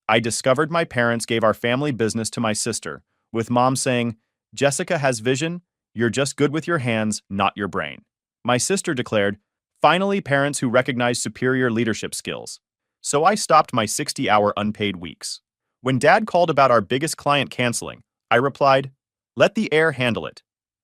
I discovered my parents gave our family business to my sister, with mom saying, "Jessica has vision, you're just good with your hands, not your brain." My sister declared, "Finally, parents who recognize superior leadership skills." So I stopped my 60-hour unpaid weeks. When dad called about our biggest client canceling, I replied, "Let the air handle it.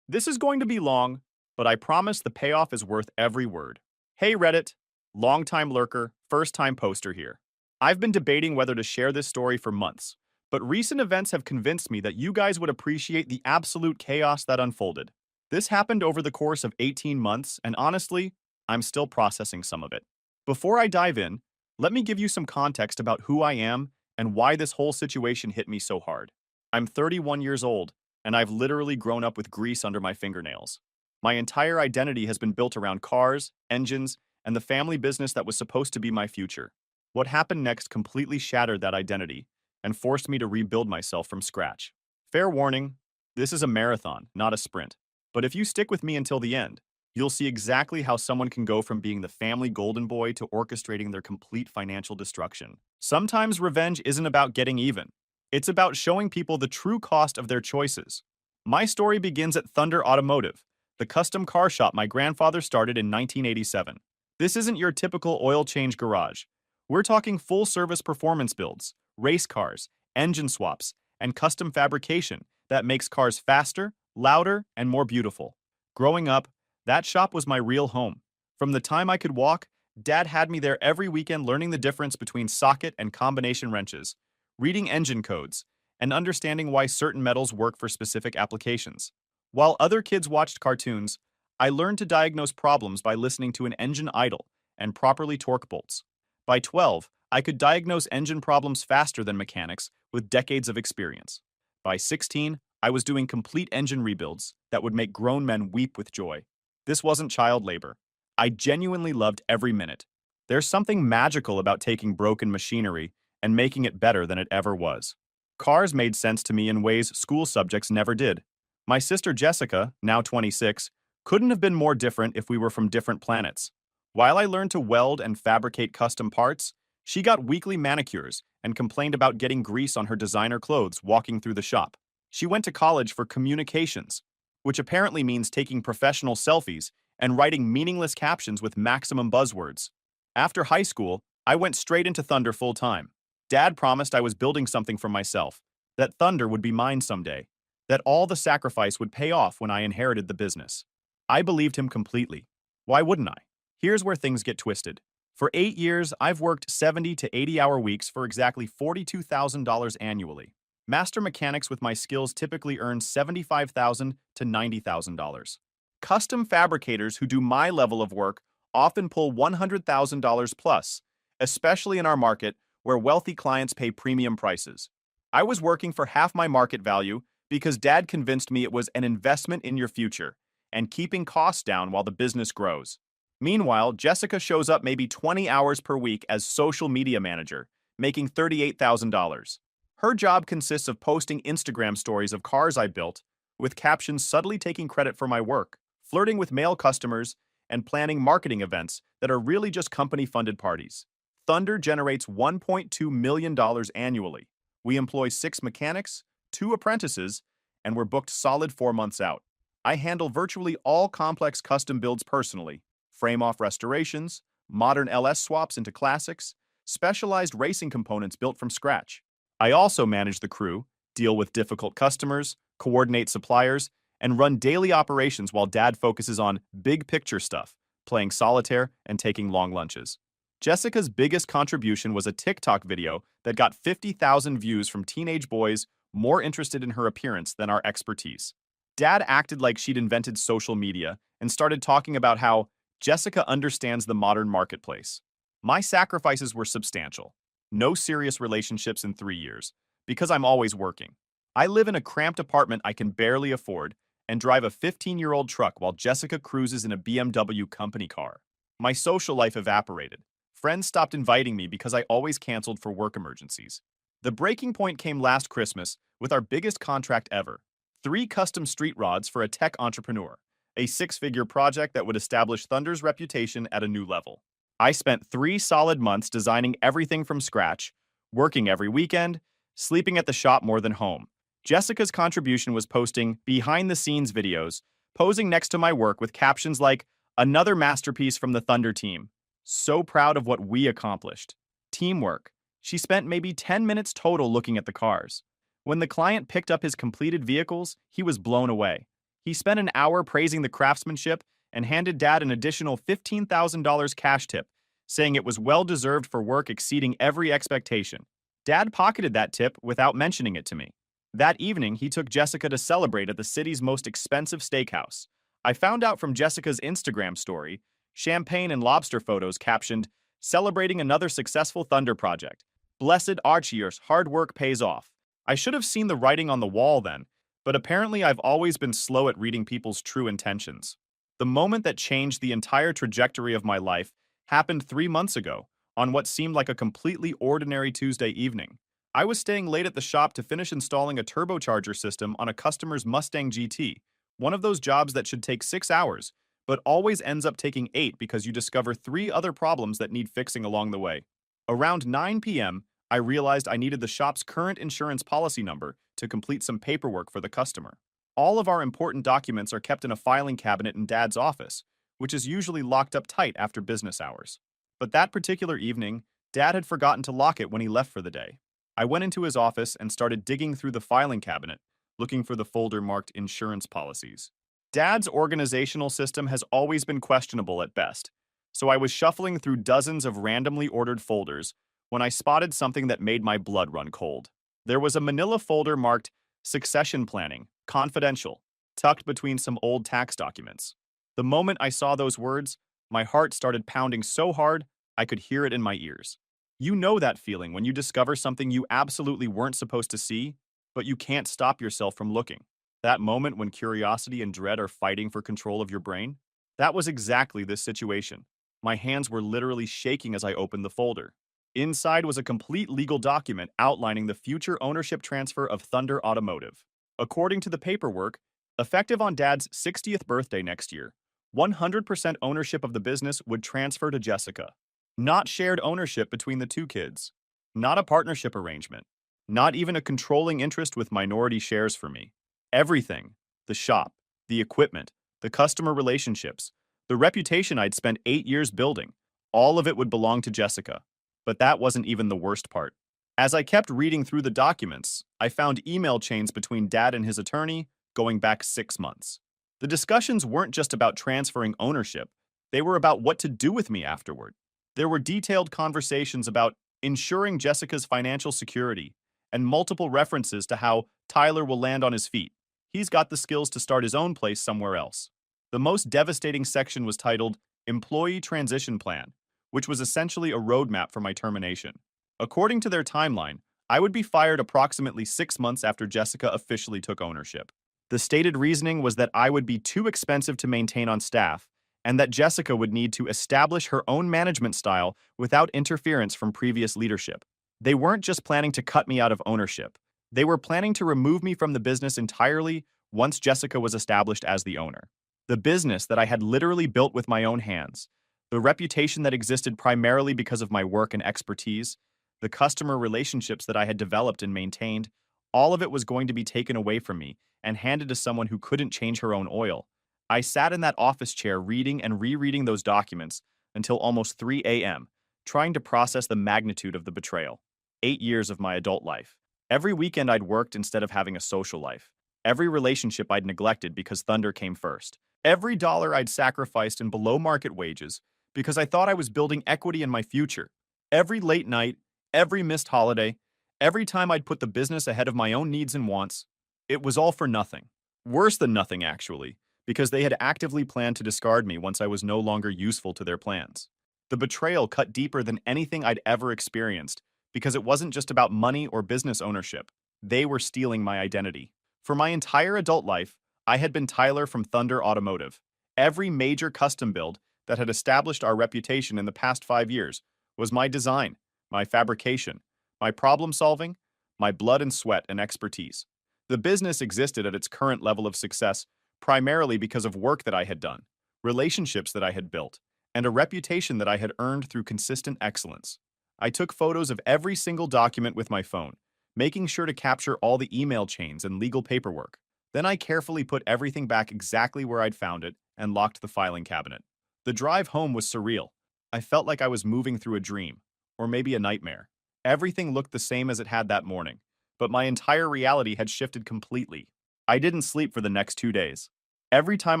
This is going to be long, but I promise the payoff is worth every word." Hey Reddit, longtime lurker, first-time poster here. I've been debating whether to share this story for months, but recent events have convinced me that you guys would appreciate the absolute chaos that unfolded. This happened over the course of 18 months, and honestly, I'm still processing some of it. Before I dive in, let me give you some context about who I am and why this whole situation hit me so hard. I'm 31 years old, and I've literally grown up with grease under my fingernails. My entire identity has been built around cars, engines, and the family business that was supposed to be my future. What happened next completely shattered that identity and forced me to rebuild myself from scratch. Fair warning, this is a marathon, not a sprint. But if you stick with me until the end, you'll see exactly how someone can go from being the family golden boy to orchestrating their complete financial destruction. Sometimes revenge isn't about getting even. It's about showing people the true cost of their choices. My story begins at Thunder Automotive, the custom car shop my grandfather started in 1987. This isn't your typical oil change garage. We're talking full-service performance builds, race cars, engine swaps, and custom fabrication that makes cars faster, louder, and more beautiful. Growing up, that shop was my real home. From the time I could walk, Dad had me there every weekend learning the difference between socket and combination wrenches, reading engine codes, and understanding why certain metals work for specific applications. While other kids watched cartoons, I learned to diagnose problems by listening to an engine idle and properly torque bolts. By 12, I could diagnose engine problems faster than mechanics with decades of experience. By 16, I was doing complete engine rebuilds that would make grown men weep with joy. This wasn't child labor. I genuinely loved every minute. There's something magical about taking broken machinery and making it better than it ever was. Cars made sense to me in ways school subjects never did. My sister Jessica, now 26, couldn't have been more different if we were from different planets. While I learned to weld and fabricate custom parts, she got weekly manicures and complained about getting grease on her designer clothes walking through the shop. She went to college for communications, which apparently means taking professional selfies and writing meaningless captions with maximum buzzwords. After high school, I went straight into Thunder full-time. Dad promised I was building something for myself, that Thunder would be mine someday, that all the sacrifice would pay off when I inherited the business. I believed him completely. Why wouldn't I? Here's where things get twisted. For 8 years, I've worked 70 to 80-hour weeks for exactly $42,000 annually. Master mechanics with my skills typically earn $75,000 to $90,000. Custom fabricators who do my level of work often pull $100,000 plus, especially in our market where wealthy clients pay premium prices. I was working for half my market value because Dad convinced me it was an investment in your future and keeping costs down while the business grows. Meanwhile, Jessica shows up maybe 20 hours per week as social media manager, making $38,000. Her job consists of posting Instagram stories of cars I built, with captions subtly taking credit for my work, flirting with male customers, and planning marketing events that are really just company-funded parties. Thunder generates $1.2 million annually. We employ 6 mechanics, 2 apprentices, and we're booked solid 4 months out. I handle virtually all complex custom builds personally, frame-off restorations, modern LS swaps into classics, specialized racing components built from scratch. I also manage the crew, deal with difficult customers, coordinate suppliers, and run daily operations while Dad focuses on big-picture stuff, playing solitaire and taking long lunches. Jessica's biggest contribution was a TikTok video that got 50,000 views from teenage boys more interested in her appearance than our expertise. Dad acted like she'd invented social media and started talking about how Jessica understands the modern marketplace. My sacrifices were substantial. No serious relationships in 3 years, because I'm always working. I live in a cramped apartment I can barely afford and drive a 15-year-old truck while Jessica cruises in a BMW company car. My social life evaporated. Friends stopped inviting me because I always canceled for work emergencies. The breaking point came last Christmas with our biggest contract ever. 3 custom street rods for a tech entrepreneur, a 6-figure project that would establish Thunder's reputation at a new level. I spent 3 solid months designing everything from scratch, Working every weekend, sleeping at the shop more than home. Jessica's contribution was posting behind-the-scenes videos, posing next to my work with captions like, "Another masterpiece from the Thunder team. So proud of what we accomplished." Teamwork. She spent maybe 10 minutes total looking at the cars. When the client picked up his completed vehicles, he was blown away. He spent an hour praising the craftsmanship and handed Dad an additional $15,000 cash tip, saying it was well-deserved for work exceeding every expectation. Dad pocketed that tip without mentioning it to me. That evening, he took Jessica to celebrate at the city's most expensive steakhouse. I found out from Jessica's Instagram story, champagne and lobster photos captioned, "Celebrating another successful Thunder project. Blessed Archier's hard work pays off." I should have seen the writing on the wall then, but apparently I've always been slow at reading people's true intentions. The moment that changed the entire trajectory of my life happened 3 months ago, on what seemed like a completely ordinary Tuesday evening. I was staying late at the shop to finish installing a turbocharger system on a customer's Mustang GT, one of those jobs that should take 6 hours, but always ends up taking 8 because you discover 3 other problems that need fixing along the way. Around 9 p.m., I realized I needed the shop's current insurance policy number to complete some paperwork for the customer. All of our important documents are kept in a filing cabinet in Dad's office, which is usually locked up tight after business hours. But that particular evening, Dad had forgotten to lock it when he left for the day. I went into his office and started digging through the filing cabinet, looking for the folder marked insurance policies. Dad's organizational system has always been questionable at best, so I was shuffling through dozens of randomly ordered folders when I spotted something that made my blood run cold. There was a manila folder marked Succession Planning, Confidential, tucked between some old tax documents. The moment I saw those words, my heart started pounding so hard I could hear it in my ears. You know that feeling when you discover something you absolutely weren't supposed to see, but you can't stop yourself from looking. That moment when curiosity and dread are fighting for control of your brain? That was exactly this situation. My hands were literally shaking as I opened the folder. Inside was a complete legal document outlining the future ownership transfer of Thunder Automotive. According to the paperwork, effective on Dad's 60th birthday next year, 100% ownership of the business would transfer to Jessica. Not shared ownership between the two kids. Not a partnership arrangement. Not even a controlling interest with minority shares for me. Everything, the shop, the equipment, the customer relationships, the reputation I'd spent 8 years building, all of it would belong to Jessica. But that wasn't even the worst part. As I kept reading through the documents, I found email chains between Dad and his attorney going back 6 months. The discussions weren't just about transferring ownership, they were about what to do with me afterward. There were detailed conversations about ensuring Jessica's financial security and multiple references to how Tyler will land on his feet. He's got the skills to start his own place somewhere else. The most devastating section was titled Employee Transition Plan, which was essentially a roadmap for my termination. According to their timeline, I would be fired approximately 6 months after Jessica officially took ownership. The stated reasoning was that I would be too expensive to maintain on staff, and that Jessica would need to establish her own management style without interference from previous leadership. They weren't just planning to cut me out of ownership. They were planning to remove me from the business entirely once Jessica was established as the owner. The business that I had literally built with my own hands, the reputation that existed primarily because of my work and expertise, the customer relationships that I had developed and maintained, all of it was going to be taken away from me and handed to someone who couldn't change her own oil. I sat in that office chair reading and rereading those documents until almost 3 a.m., trying to process the magnitude of the betrayal. 8 years of my adult life. Every weekend I'd worked instead of having a social life. Every relationship I'd neglected because Thunder came first. Every dollar I'd sacrificed in below-market wages because I thought I was building equity in my future. Every late night, every missed holiday, every time I'd put the business ahead of my own needs and wants, it was all for nothing. Worse than nothing, actually, because they had actively planned to discard me once I was no longer useful to their plans. The betrayal cut deeper than anything I'd ever experienced because it wasn't just about money or business ownership. They were stealing my identity. For my entire adult life, I had been Tyler from Thunder Automotive. Every major custom build that had established our reputation in the past 5 years was my design, my fabrication, my problem solving, my blood and sweat and expertise. The business existed at its current level of success primarily because of work that I had done, relationships that I had built, and a reputation that I had earned through consistent excellence. I took photos of every single document with my phone, making sure to capture all the email chains and legal paperwork. Then I carefully put everything back exactly where I'd found it and locked the filing cabinet. The drive home was surreal. I felt like I was moving through a dream, or maybe a nightmare. Everything looked the same as it had that morning, but my entire reality had shifted completely. I didn't sleep for the next 2 days. Every time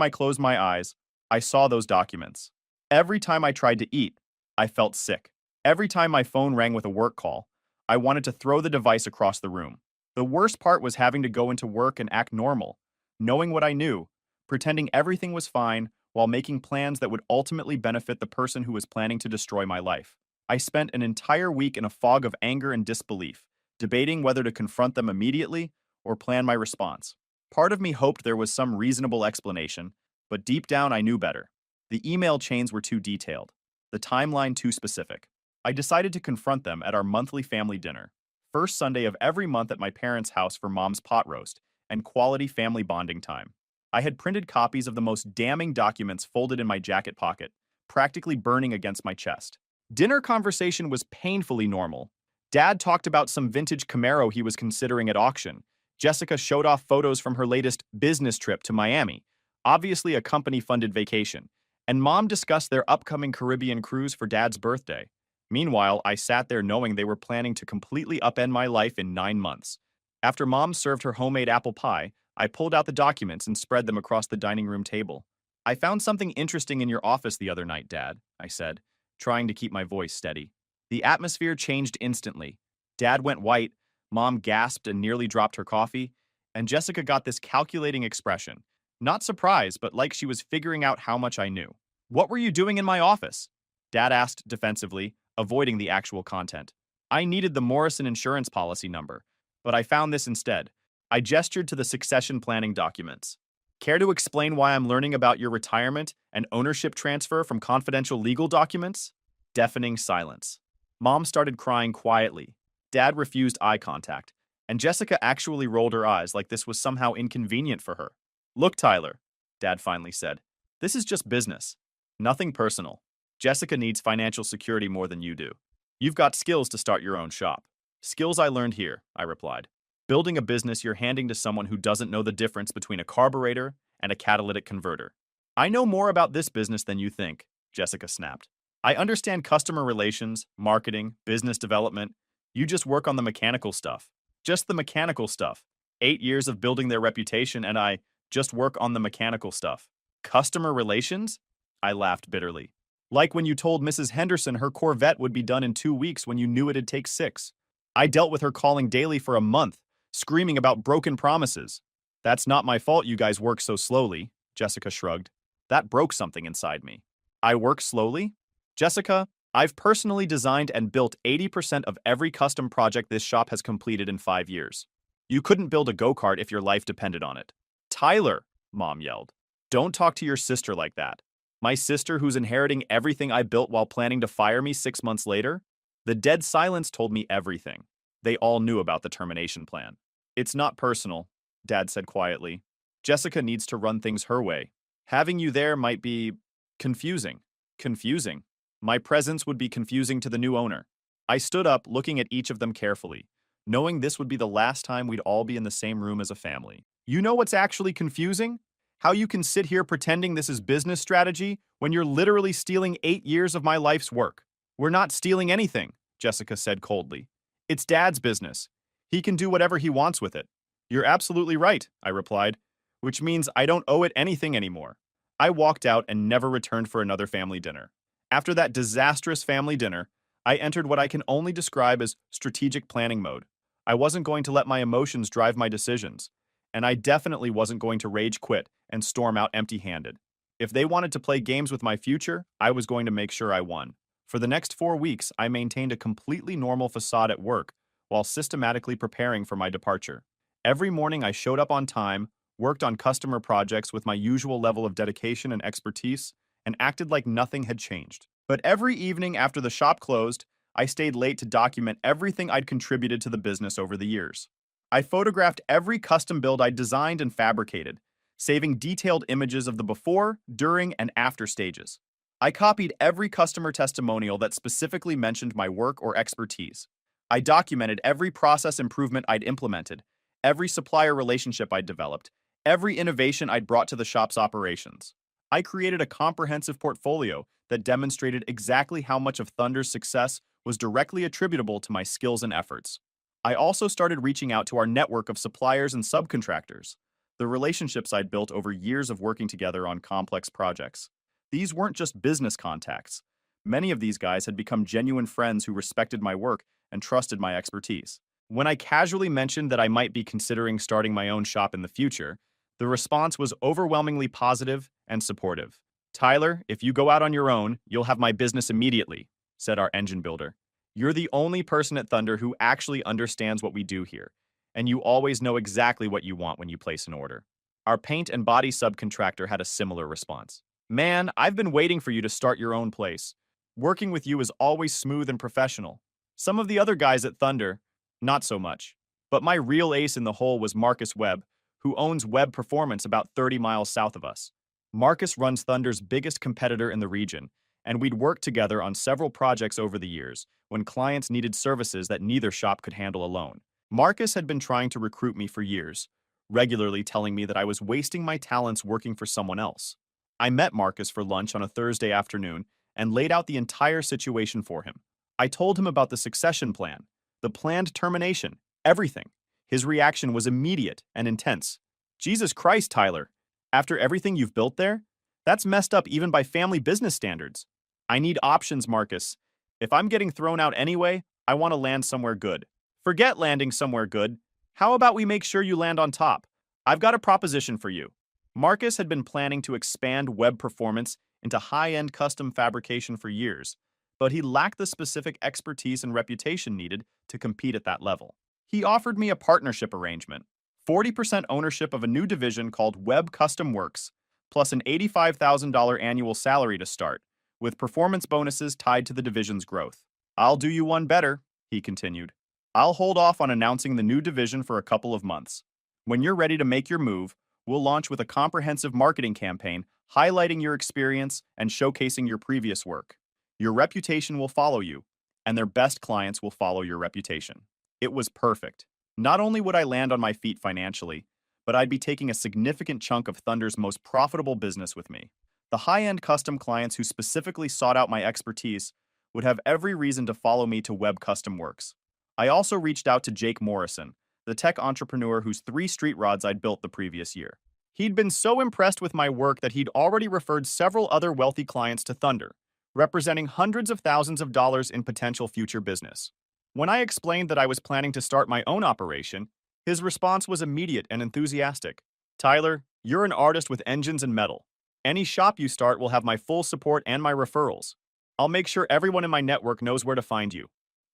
I closed my eyes, I saw those documents. Every time I tried to eat, I felt sick. Every time my phone rang with a work call, I wanted to throw the device across the room. The worst part was having to go into work and act normal, knowing what I knew, pretending everything was fine while making plans that would ultimately benefit the person who was planning to destroy my life. I spent an entire week in a fog of anger and disbelief, debating whether to confront them immediately or plan my response. Part of me hoped there was some reasonable explanation, but deep down I knew better. The email chains were too detailed, the timeline too specific. I decided to confront them at our monthly family dinner, first Sunday of every month at my parents' house for Mom's pot roast and quality family bonding time. I had printed copies of the most damning documents folded in my jacket pocket, practically burning against my chest. Dinner conversation was painfully normal. Dad talked about some vintage Camaro he was considering at auction. Jessica showed off photos from her latest business trip to Miami, obviously a company-funded vacation, and Mom discussed their upcoming Caribbean cruise for Dad's birthday. Meanwhile, I sat there knowing they were planning to completely upend my life in 9 months. After Mom served her homemade apple pie, I pulled out the documents and spread them across the dining room table. "I found something interesting in your office the other night, Dad," I said, trying to keep my voice steady. The atmosphere changed instantly. Dad went white, Mom gasped and nearly dropped her coffee, and Jessica got this calculating expression. Not surprised, but like she was figuring out how much I knew. "What were you doing in my office?" Dad asked defensively, avoiding the actual content. "I needed the Morrison insurance policy number, but I found this instead." I gestured to the succession planning documents. "Care to explain why I'm learning about your retirement and ownership transfer from confidential legal documents?" Deafening silence. Mom started crying quietly. Dad refused eye contact, and Jessica actually rolled her eyes like this was somehow inconvenient for her. "Look, Tyler," Dad finally said, "this is just business. Nothing personal. Jessica needs financial security more than you do. You've got skills to start your own shop." "Skills I learned here," I replied. "Building a business you're handing to someone who doesn't know the difference between a carburetor and a catalytic converter." "I know more about this business than you think," Jessica snapped. "I understand customer relations, marketing, business development. You just work on the mechanical stuff." "Just the mechanical stuff. 8 years of building their reputation and I just work on the mechanical stuff." "Customer relations?" I laughed bitterly. "Like when you told Mrs. Henderson her Corvette would be done in 2 weeks when you knew it'd take 6. I dealt with her calling daily for a month, screaming about broken promises." "That's not my fault you guys work so slowly," Jessica shrugged. That broke something inside me. "I work slowly?" "Jessica, I've personally designed and built 80% of every custom project this shop has completed in 5 years. You couldn't build a go-kart if your life depended on it." "Tyler," Mom yelled, "don't talk to your sister like that." "My sister who's inheriting everything I built while planning to fire me 6 months later?" The dead silence told me everything. They all knew about the termination plan. "It's not personal," Dad said quietly. "Jessica needs to run things her way. Having you there might be confusing." "Confusing?" "My presence would be confusing to the new owner." I stood up, looking at each of them carefully, knowing this would be the last time we'd all be in the same room as a family. "You know what's actually confusing? How you can sit here pretending this is business strategy when you're literally stealing 8 years of my life's work." "We're not stealing anything," Jessica said coldly. "It's Dad's business. He can do whatever he wants with it." "You're absolutely right," I replied, "which means I don't owe it anything anymore." I walked out and never returned for another family dinner. After that disastrous family dinner, I entered what I can only describe as strategic planning mode. I wasn't going to let my emotions drive my decisions, and I definitely wasn't going to rage quit and storm out empty-handed. If they wanted to play games with my future, I was going to make sure I won. For the next 4 weeks, I maintained a completely normal facade at work while systematically preparing for my departure. Every morning I showed up on time, worked on customer projects with my usual level of dedication and expertise, and acted like nothing had changed. But every evening after the shop closed, I stayed late to document everything I'd contributed to the business over the years. I photographed every custom build I'd designed and fabricated, saving detailed images of the before, during, and after stages. I copied every customer testimonial that specifically mentioned my work or expertise. I documented every process improvement I'd implemented, every supplier relationship I'd developed, every innovation I'd brought to the shop's operations. I created a comprehensive portfolio that demonstrated exactly how much of Thunder's success was directly attributable to my skills and efforts. I also started reaching out to our network of suppliers and subcontractors, the relationships I'd built over years of working together on complex projects. These weren't just business contacts. Many of these guys had become genuine friends who respected my work and trusted my expertise. When I casually mentioned that I might be considering starting my own shop in the future, the response was overwhelmingly positive and supportive. Tyler, if you go out on your own, you'll have my business immediately, said our engine builder. You're the only person at Thunder who actually understands what we do here, and you always know exactly what you want when you place an order. Our paint and body subcontractor had a similar response. Man, I've been waiting for you to start your own place. Working with you is always smooth and professional. Some of the other guys at Thunder, not so much. But my real ace in the hole was Marcus Webb, who owns Webb Performance about 30 miles south of us. Marcus runs Thunder's biggest competitor in the region, and we'd worked together on several projects over the years when clients needed services that neither shop could handle alone. Marcus had been trying to recruit me for years, regularly telling me that I was wasting my talents working for someone else. I met Marcus for lunch on a Thursday afternoon and laid out the entire situation for him. I told him about the succession plan, the planned termination, everything. His reaction was immediate and intense. Jesus Christ, Tyler. After everything you've built there? That's messed up even by family business standards. I need options, Marcus. If I'm getting thrown out anyway, I want to land somewhere good. Forget landing somewhere good. How about we make sure you land on top? I've got a proposition for you. Marcus had been planning to expand Web Performance into high-end custom fabrication for years, but he lacked the specific expertise and reputation needed to compete at that level. He offered me a partnership arrangement, 40% ownership of a new division called Web Custom Works, plus an $85,000 annual salary to start, with performance bonuses tied to the division's growth. I'll do you one better, he continued. I'll hold off on announcing the new division for a couple of months. When you're ready to make your move, we'll launch with a comprehensive marketing campaign highlighting your experience and showcasing your previous work. Your reputation will follow you, and their best clients will follow your reputation. It was perfect. Not only would I land on my feet financially, but I'd be taking a significant chunk of Thunder's most profitable business with me. The high-end custom clients who specifically sought out my expertise would have every reason to follow me to Web Custom Works. I also reached out to Jake Morrison, the tech entrepreneur whose 3 street rods I'd built the previous year. He'd been so impressed with my work that he'd already referred several other wealthy clients to Thunder, representing hundreds of thousands of dollars in potential future business. When I explained that I was planning to start my own operation, his response was immediate and enthusiastic. Tyler, you're an artist with engines and metal. Any shop you start will have my full support and my referrals. I'll make sure everyone in my network knows where to find you.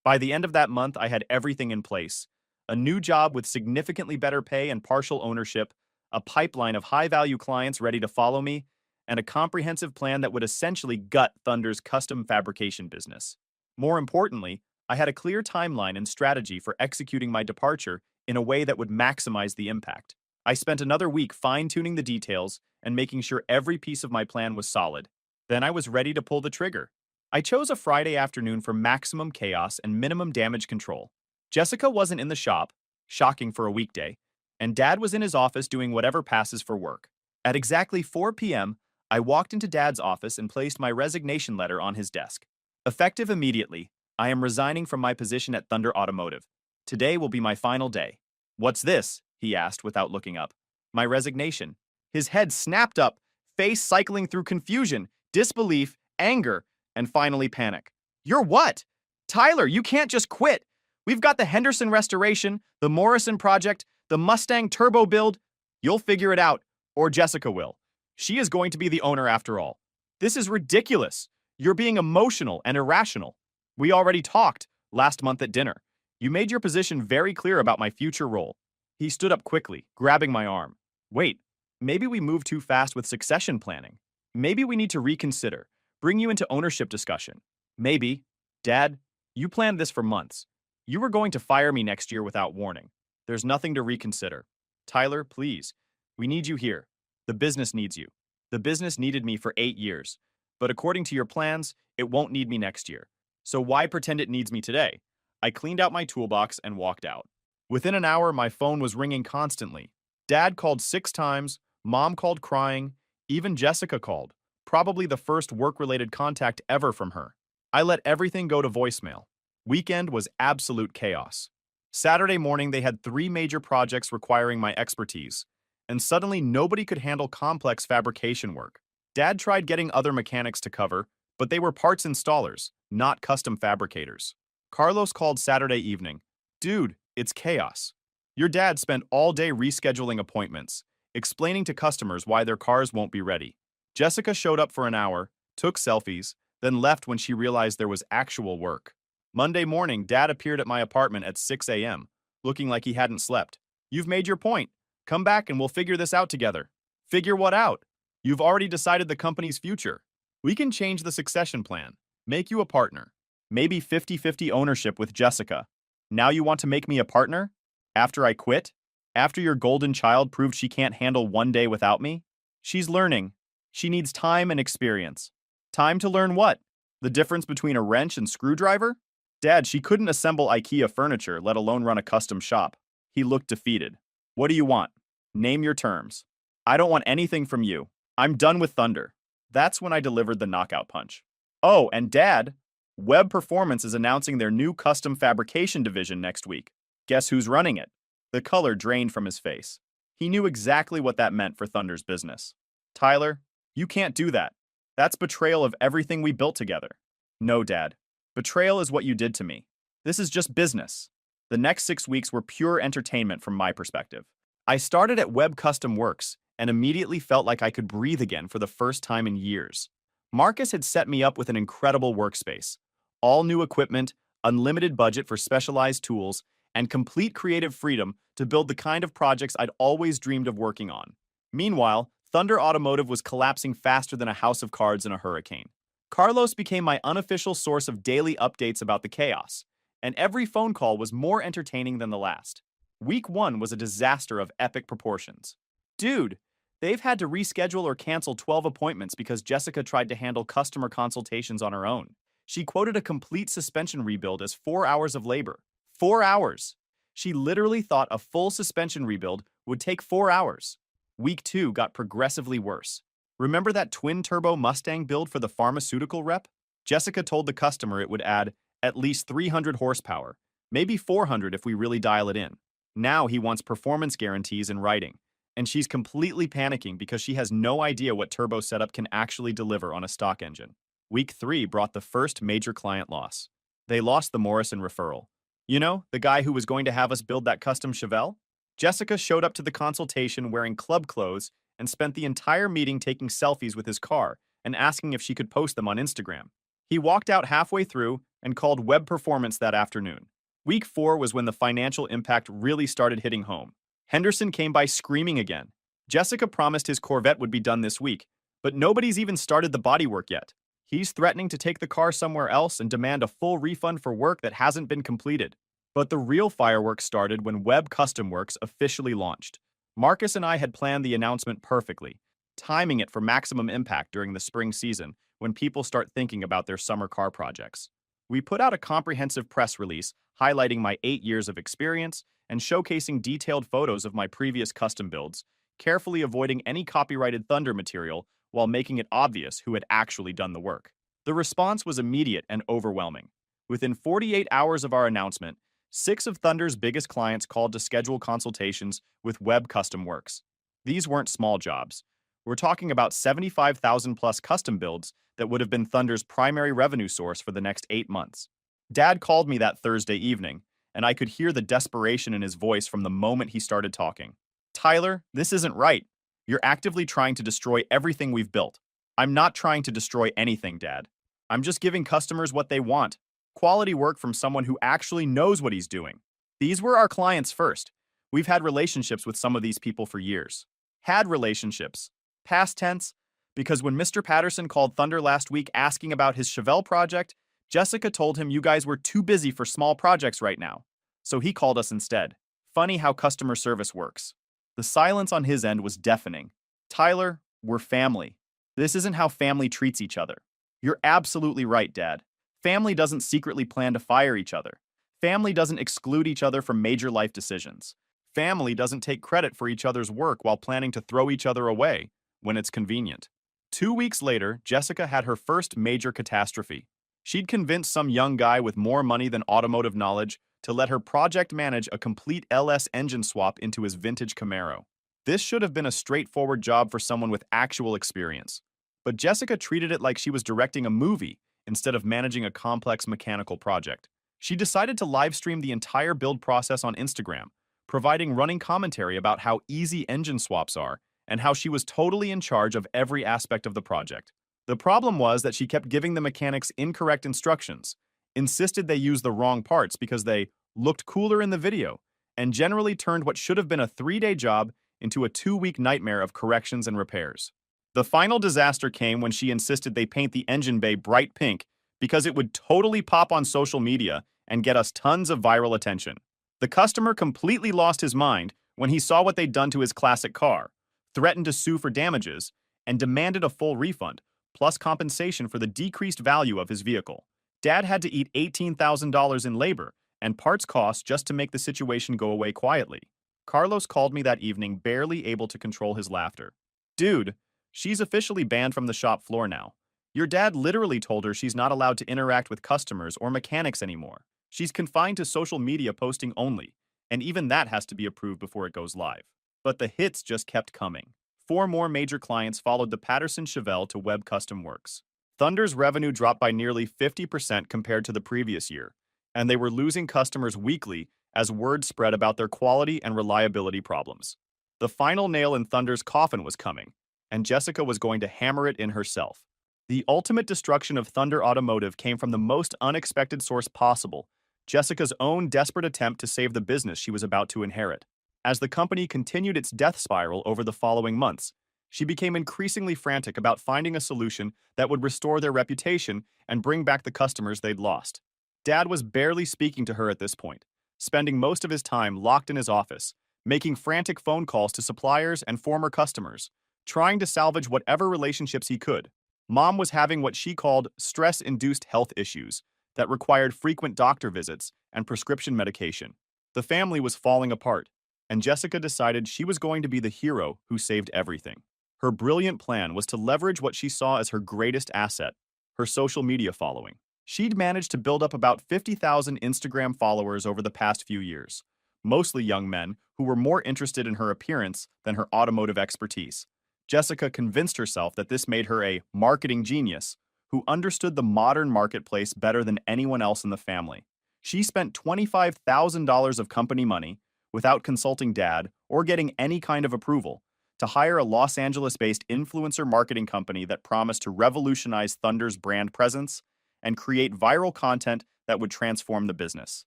By the end of that month, I had everything in place. A new job with significantly better pay and partial ownership, a pipeline of high-value clients ready to follow me, and a comprehensive plan that would essentially gut Thunder's custom fabrication business. More importantly, I had a clear timeline and strategy for executing my departure in a way that would maximize the impact. I spent another week fine-tuning the details and making sure every piece of my plan was solid. Then I was ready to pull the trigger. I chose a Friday afternoon for maximum chaos and minimum damage control. Jessica wasn't in the shop, shocking for a weekday, and Dad was in his office doing whatever passes for work. At exactly 4 p.m., I walked into Dad's office and placed my resignation letter on his desk. Effective immediately, I am resigning from my position at Thunder Automotive. Today will be my final day. What's this? He asked without looking up. My resignation. His head snapped up, face cycling through confusion, disbelief, anger, and finally panic. You're what? Tyler, you can't just quit. We've got the Henderson restoration, the Morrison project, the Mustang turbo build. You'll figure it out, or Jessica will. She is going to be the owner after all. This is ridiculous. You're being emotional and irrational. We already talked last month at dinner. You made your position very clear about my future role. He stood up quickly, grabbing my arm. Wait, maybe we moved too fast with succession planning. Maybe we need to reconsider, bring you into ownership discussion. Maybe. Dad, you planned this for months. You were going to fire me next year without warning. There's nothing to reconsider. Tyler, please. We need you here. The business needs you. The business needed me for 8 years. but according to your plans, it won't need me next year. So why pretend it needs me today? I cleaned out my toolbox and walked out. Within an hour, my phone was ringing constantly. Dad called 6 times, Mom called crying, even Jessica called, probably the first work-related contact ever from her. I let everything go to voicemail. Weekend was absolute chaos. Saturday morning, they had 3 major projects requiring my expertise, and suddenly nobody could handle complex fabrication work. Dad tried getting other mechanics to cover, but they were parts installers, not custom fabricators. Carlos called Saturday evening. Dude, it's chaos. Your dad spent all day rescheduling appointments, explaining to customers why their cars won't be ready. Jessica showed up for an hour, took selfies, then left when she realized there was actual work. Monday morning, Dad appeared at my apartment at 6 a.m., looking like he hadn't slept. You've made your point. Come back and we'll figure this out together. Figure what out? You've already decided the company's future. We can change the succession plan, make you a partner. Maybe 50-50 ownership with Jessica. Now you want to make me a partner? After I quit? After your golden child proved she can't handle one day without me? She's learning. She needs time and experience. Time to learn what? The difference between a wrench and screwdriver? Dad, she couldn't assemble IKEA furniture, let alone run a custom shop. He looked defeated. What do you want? Name your terms. I don't want anything from you. I'm done with Thunder. That's when I delivered the knockout punch. Oh, and Dad, Web Performance is announcing their new custom fabrication division next week. Guess who's running it? The color drained from his face. He knew exactly what that meant for Thunder's business. Tyler, you can't do that. That's betrayal of everything we built together. No, Dad. Betrayal is what you did to me. This is just business. The next 6 weeks were pure entertainment from my perspective. I started at Web Custom Works and immediately felt like I could breathe again for the first time in years. Marcus had set me up with an incredible workspace. All new equipment, unlimited budget for specialized tools, and complete creative freedom to build the kind of projects I'd always dreamed of working on. Meanwhile, Thunder Automotive was collapsing faster than a house of cards in a hurricane. Carlos became my unofficial source of daily updates about the chaos, and every phone call was more entertaining than the last. Week 1 was a disaster of epic proportions. Dude, they've had to reschedule or cancel 12 appointments because Jessica tried to handle customer consultations on her own. She quoted a complete suspension rebuild as 4 hours of labor. 4 hours! She literally thought a full suspension rebuild would take 4 hours. Week 2 got progressively worse. Remember that twin-turbo Mustang build for the pharmaceutical rep? Jessica told the customer it would add at least 300 horsepower, maybe 400 if we really dial it in. Now he wants performance guarantees in writing, and she's completely panicking because she has no idea what turbo setup can actually deliver on a stock engine. Week 3 brought the first major client loss. They lost the Morrison referral. You know, the guy who was going to have us build that custom Chevelle? Jessica showed up to the consultation wearing club clothes and spent the entire meeting taking selfies with his car and asking if she could post them on Instagram. He walked out halfway through and called Web Performance that afternoon. Week 4 was when the financial impact really started hitting home. Henderson came by screaming again. Jessica promised his Corvette would be done this week, but nobody's even started the bodywork yet. He's threatening to take the car somewhere else and demand a full refund for work that hasn't been completed. But the real fireworks started when Web Custom Works officially launched. Marcus and I had planned the announcement perfectly, timing it for maximum impact during the spring season when people start thinking about their summer car projects. We put out a comprehensive press release highlighting my 8 years of experience and showcasing detailed photos of my previous custom builds, carefully avoiding any copyrighted Thunder material while making it obvious who had actually done the work. The response was immediate and overwhelming. Within 48 hours of our announcement, 6 of Thunder's biggest clients called to schedule consultations with Web Custom Works. These weren't small jobs. We're talking about 75,000 plus custom builds that would have been Thunder's primary revenue source for the next 8 months. Dad called me that Thursday evening, and I could hear the desperation in his voice from the moment he started talking. Tyler, this isn't right. You're actively trying to destroy everything we've built. I'm not trying to destroy anything, Dad. I'm just giving customers what they want. Quality work from someone who actually knows what he's doing. These were our clients first. We've had relationships with some of these people for years. Had relationships. Past tense, because when Mr. Patterson called Thunder last week asking about his Chevelle project, Jessica told him you guys were too busy for small projects right now. So he called us instead. Funny how customer service works. The silence on his end was deafening. Tyler, we're family. This isn't how family treats each other. You're absolutely right, Dad. Family doesn't secretly plan to fire each other. Family doesn't exclude each other from major life decisions. Family doesn't take credit for each other's work while planning to throw each other away when it's convenient. 2 weeks later, Jessica had her first major catastrophe. She'd convinced some young guy with more money than automotive knowledge to let her project manage a complete LS engine swap into his vintage Camaro. This should have been a straightforward job for someone with actual experience. But Jessica treated it like she was directing a movie instead of managing a complex mechanical project. She decided to livestream the entire build process on Instagram, providing running commentary about how easy engine swaps are and how she was totally in charge of every aspect of the project. The problem was that she kept giving the mechanics incorrect instructions, insisted they use the wrong parts because they looked cooler in the video, and generally turned what should have been a 3-day job into a 2-week nightmare of corrections and repairs. The final disaster came when she insisted they paint the engine bay bright pink because it would totally pop on social media and get us tons of viral attention. The customer completely lost his mind when he saw what they'd done to his classic car, threatened to sue for damages, and demanded a full refund, plus compensation for the decreased value of his vehicle. Dad had to eat $18,000 in labor and parts costs just to make the situation go away quietly. Carlos called me that evening, barely able to control his laughter. Dude, she's officially banned from the shop floor now. Your dad literally told her she's not allowed to interact with customers or mechanics anymore. She's confined to social media posting only, and even that has to be approved before it goes live. But the hits just kept coming. 4 more major clients followed the Patterson-Chevelle to Web Custom Works. Thunder's revenue dropped by nearly 50% compared to the previous year, and they were losing customers weekly as word spread about their quality and reliability problems. The final nail in Thunder's coffin was coming, and Jessica was going to hammer it in herself. The ultimate destruction of Thunder Automotive came from the most unexpected source possible, Jessica's own desperate attempt to save the business she was about to inherit. As the company continued its death spiral over the following months, she became increasingly frantic about finding a solution that would restore their reputation and bring back the customers they'd lost. Dad was barely speaking to her at this point, spending most of his time locked in his office, making frantic phone calls to suppliers and former customers, trying to salvage whatever relationships he could. Mom was having what she called stress-induced health issues that required frequent doctor visits and prescription medication. The family was falling apart, and Jessica decided she was going to be the hero who saved everything. Her brilliant plan was to leverage what she saw as her greatest asset, her social media following. She'd managed to build up about 50,000 Instagram followers over the past few years, mostly young men who were more interested in her appearance than her automotive expertise. Jessica convinced herself that this made her a marketing genius who understood the modern marketplace better than anyone else in the family. She spent $25,000 of company money, without consulting Dad or getting any kind of approval, to hire a Los Angeles-based influencer marketing company that promised to revolutionize Thunder's brand presence and create viral content that would transform the business.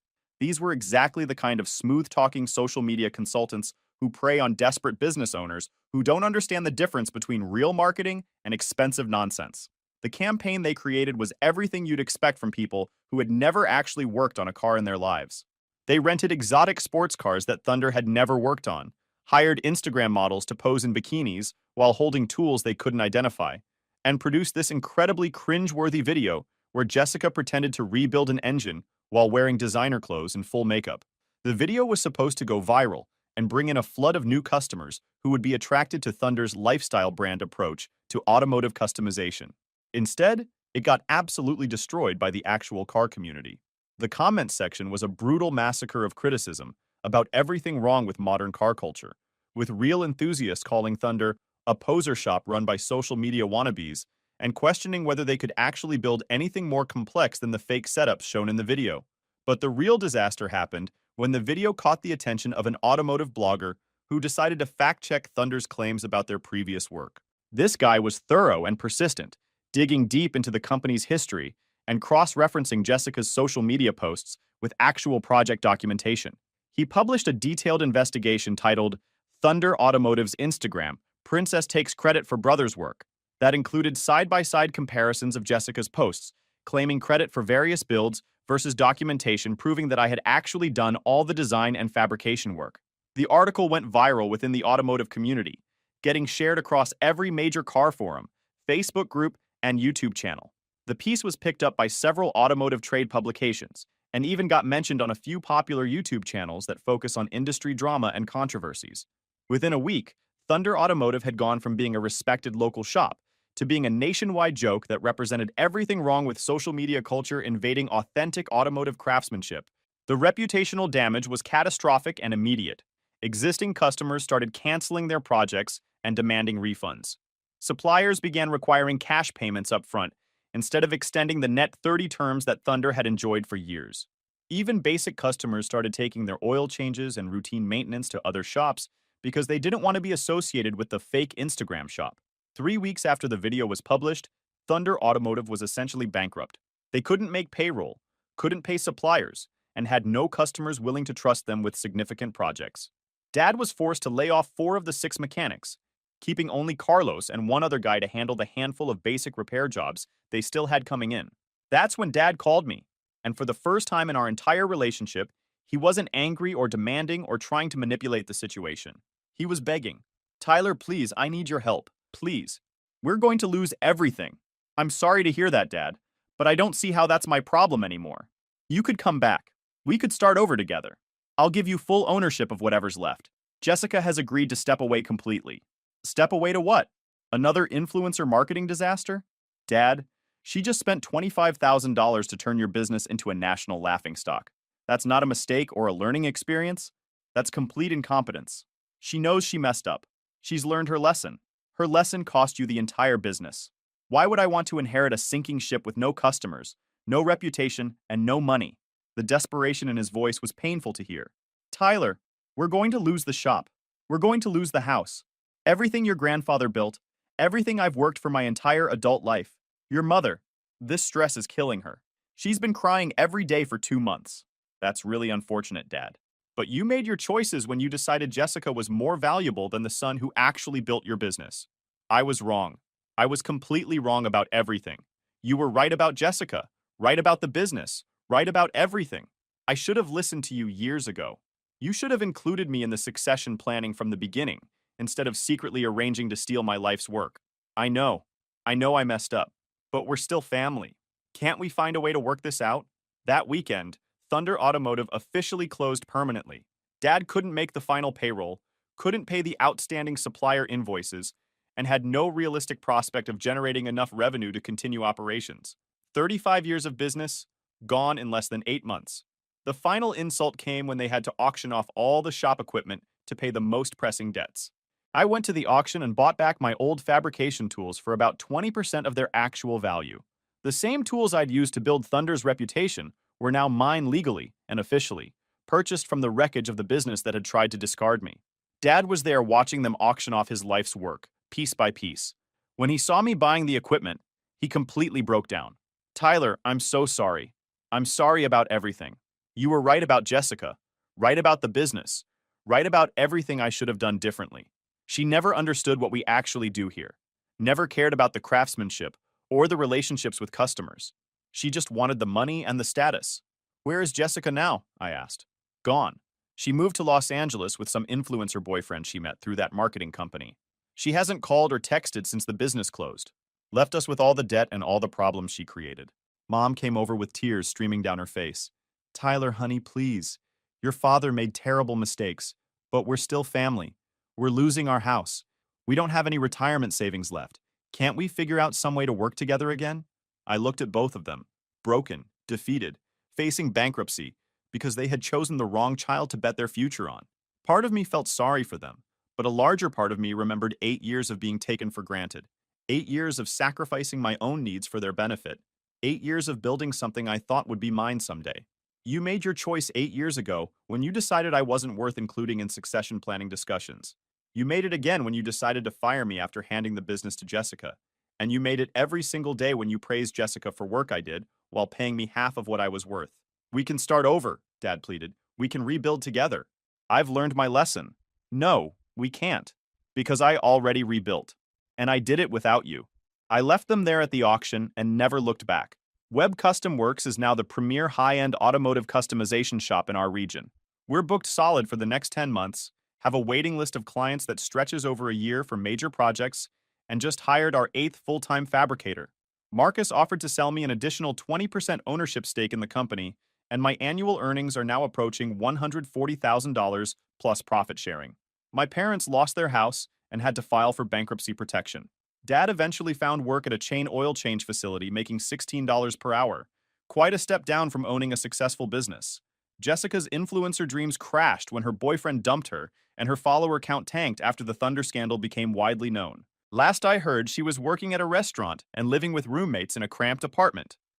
These were exactly the kind of smooth-talking social media consultants who prey on desperate business owners who don't understand the difference between real marketing and expensive nonsense. The campaign they created was everything you'd expect from people who had never actually worked on a car in their lives. They rented exotic sports cars that Thunder had never worked on, hired Instagram models to pose in bikinis while holding tools they couldn't identify, and produced this incredibly cringe-worthy video where Jessica pretended to rebuild an engine while wearing designer clothes and full makeup. The video was supposed to go viral and bring in a flood of new customers who would be attracted to Thunder's lifestyle brand approach to automotive customization. Instead, it got absolutely destroyed by the actual car community. The comments section was a brutal massacre of criticism about everything wrong with modern car culture, with real enthusiasts calling Thunder a poser shop run by social media wannabes and questioning whether they could actually build anything more complex than the fake setups shown in the video. But the real disaster happened when the video caught the attention of an automotive blogger who decided to fact-check Thunder's claims about their previous work. This guy was thorough and persistent, digging deep into the company's history and cross-referencing Jessica's social media posts with actual project documentation. He published a detailed investigation titled Thunder Automotive's Instagram, Princess Takes Credit for Brother's Work, that included side-by-side comparisons of Jessica's posts, claiming credit for various builds versus documentation proving that I had actually done all the design and fabrication work. The article went viral within the automotive community, getting shared across every major car forum, Facebook group, and YouTube channel. The piece was picked up by several automotive trade publications and even got mentioned on a few popular YouTube channels that focus on industry drama and controversies. Within a week, Thunder Automotive had gone from being a respected local shop to being a nationwide joke that represented everything wrong with social media culture invading authentic automotive craftsmanship. The reputational damage was catastrophic and immediate. Existing customers started canceling their projects and demanding refunds. Suppliers began requiring cash payments up front instead of extending the net 30 terms that Thunder had enjoyed for years. Even basic customers started taking their oil changes and routine maintenance to other shops because they didn't want to be associated with the fake Instagram shop. 3 weeks after the video was published, Thunder Automotive was essentially bankrupt. They couldn't make payroll, couldn't pay suppliers, and had no customers willing to trust them with significant projects. Dad was forced to lay off 4 of the 6 mechanics, keeping only Carlos and one other guy to handle the handful of basic repair jobs they still had coming in. That's when Dad called me, and for the first time in our entire relationship, he wasn't angry or demanding or trying to manipulate the situation. He was begging, "Tyler, please, I need your help. Please. We're going to lose everything. I'm sorry to hear that, Dad, but I don't see how that's my problem anymore. You could come back. We could start over together. I'll give you full ownership of whatever's left." Jessica has agreed to step away completely. Step away to what? Another influencer marketing disaster? Dad, she just spent $25,000 to turn your business into a national laughingstock. That's not a mistake or a learning experience. That's complete incompetence. She knows she messed up. She's learned her lesson. Her lesson cost you the entire business. Why would I want to inherit a sinking ship with no customers, no reputation, and no money? The desperation in his voice was painful to hear. Tyler, we're going to lose the shop. We're going to lose the house. Everything your grandfather built, everything I've worked for my entire adult life. Your mother. This stress is killing her. She's been crying every day for 2 months. That's really unfortunate, Dad. But you made your choices when you decided Jessica was more valuable than the son who actually built your business. I was wrong. I was completely wrong about everything. You were right about Jessica, right about the business, right about everything. I should have listened to you years ago. You should have included me in the succession planning from the beginning, instead of secretly arranging to steal my life's work. I know I messed up, but we're still family. Can't we find a way to work this out? That weekend, Thunder Automotive officially closed permanently. Dad couldn't make the final payroll, couldn't pay the outstanding supplier invoices, and had no realistic prospect of generating enough revenue to continue operations. 35 years of business, gone in less than 8 months. The final insult came when they had to auction off all the shop equipment to pay the most pressing debts. I went to the auction and bought back my old fabrication tools for about 20% of their actual value. The same tools I'd used to build Thunder's reputation were now mine legally and officially, purchased from the wreckage of the business that had tried to discard me. Dad was there watching them auction off his life's work, piece by piece. When he saw me buying the equipment, he completely broke down. Tyler, I'm so sorry. I'm sorry about everything. You were right about Jessica, right about the business, right about everything I should have done differently. She never understood what we actually do here, never cared about the craftsmanship or the relationships with customers. She just wanted the money and the status. Where is Jessica now? I asked. Gone. She moved to Los Angeles with some influencer boyfriend she met through that marketing company. She hasn't called or texted since the business closed. Left us with all the debt and all the problems she created. Mom came over with tears streaming down her face. Tyler, honey, please. Your father made terrible mistakes, but we're still family. We're losing our house. We don't have any retirement savings left. Can't we figure out some way to work together again? I looked at both of them, broken, defeated, facing bankruptcy, because they had chosen the wrong child to bet their future on. Part of me felt sorry for them, but a larger part of me remembered 8 years of being taken for granted, 8 years of sacrificing my own needs for their benefit, 8 years of building something I thought would be mine someday. You made your choice 8 years ago when you decided I wasn't worth including in succession planning discussions. You made it again when you decided to fire me after handing the business to Jessica. And you made it every single day when you praised Jessica for work I did while paying me half of what I was worth. We can start over, Dad pleaded. We can rebuild together. I've learned my lesson. No, we can't. Because I already rebuilt. And I did it without you. I left them there at the auction and never looked back. Web Custom Works is now the premier high-end automotive customization shop in our region. We're booked solid for the next 10 months, have a waiting list of clients that stretches over a year for major projects, and just hired our 8th full-time fabricator. Marcus offered to sell me an additional 20% ownership stake in the company, and my annual earnings are now approaching $140,000 plus profit sharing. My parents lost their house and had to file for bankruptcy protection. Dad eventually found work at a chain oil change facility making $16 per hour, quite a step down from owning a successful business. Jessica's influencer dreams crashed when her boyfriend dumped her and her follower count tanked after the Thunder scandal became widely known. Last I heard, she was working at a restaurant and living with roommates in a cramped apartment.